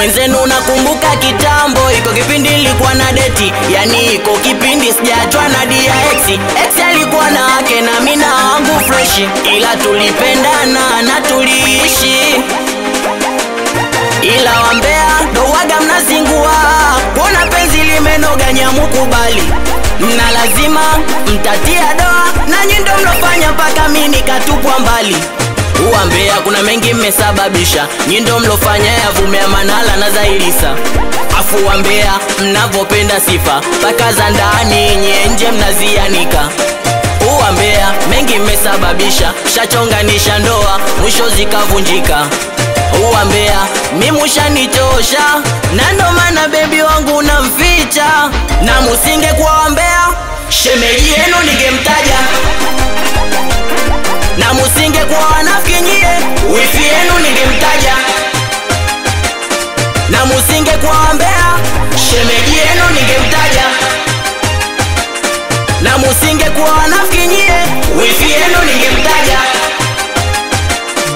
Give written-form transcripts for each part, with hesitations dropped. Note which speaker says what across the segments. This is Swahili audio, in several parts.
Speaker 1: Mwenzenu nakumbuka kitambo, iko kipindi nilikuwa na deti, yani iko kipindi sijaachwa na dia ex. Ex alikuwa na wake na mimi na wangu fresh, ila tulipendana na tuliishi. Ila wambea ndo waga mnazingua, kuona penzi limenoga nyamukubali, na lazima mtatia doa, na nyi ndo mlofanya mpaka mimi nikatupwa mbali. Uambea kuna mengi mmesababisha, nyi ndo mlofanya yavumea Manala na Zailisa. Afu wambea mnavopenda sifa, mpaka za ndani nje mnazianika. Uambea mengi mmesababisha, shachonganisha ndoa mwisho zikavunjika. Uambea mimi ushanitosha, na ndo maana baby wangu namficha. Na musinge kwa wambea, shemeji yenu ningemtaja. Na musinge kwa wanafiki nyie, wifi yenu ningemtaja. Na musinge kwa wambea, shemeji yenu ningemtaja. Na musinge kwa wanafiki nyie, wifi yenu ningemtaja.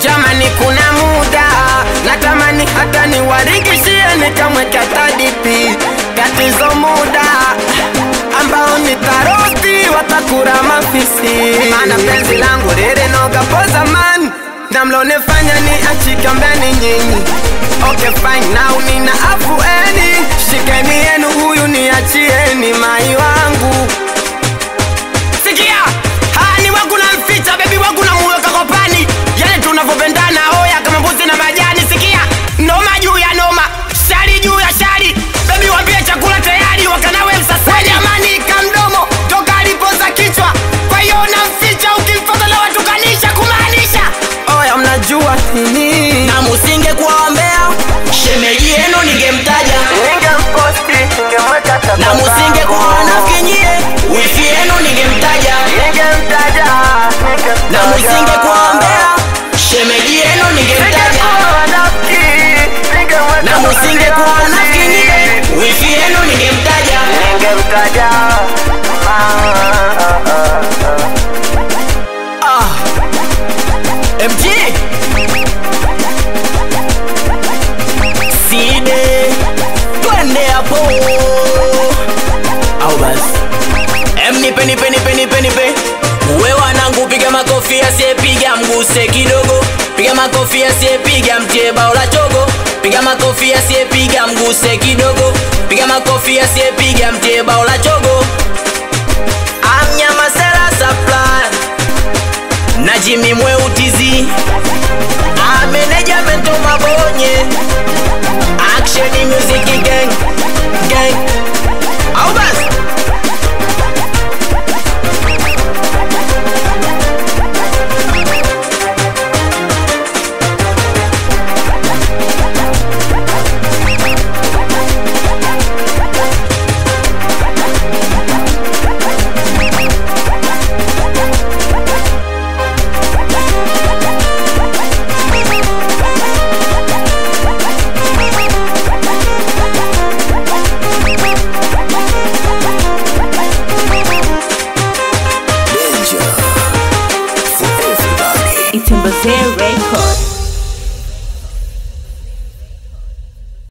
Speaker 2: Jamani kuna muda natamani hata niwarikishie nikamweka tadipi. Tatizo muda ambao nitarosti watakura mafisi, maana penzi langu rere noga po zamani, na mlonefanya ni achika mbeni nyinyi. Okay fine, now nina afueni, shikeni yenu huyu ni achieni mai wangu. Sikia, hani wangu na mficha, baby wangu na muweka kwa pani, yale tunavopendana oya kama mbuzi na majani. Sikia, noma juu ya noma, shari juu ya shari, baby wambie chakula tayari wakanawe msasani. Jamani kamdomo toka alipoza kichwa, kwa hiyo na mficha ukimfata na watukanisha kumaanisha oya mnajua nini.
Speaker 1: Na musinge kwa wambea, shemeji yenu ningemtaja.
Speaker 2: Ningemposti, ningemweka tapa.
Speaker 1: Na musinge kwa wanafiki nyie, wifi yenu ningemtaja.
Speaker 2: Ningemtaja.
Speaker 1: Na musinge kwa wambea, shemeji yenu ningemtaja. Na musinge kwa wanafiki nyie, wifi yenu ningemtaja.
Speaker 2: Ningemtaja.
Speaker 1: MG Side twende hapo au basi nipe uwe wanangu, piga makofi asiyepiga mguse kidogo. Piga makofi asiyepiga mtie bao la chogo. Piga makofi asiyepiga mguse kidogo. Piga makofi asiyepiga mtie bao la chogo.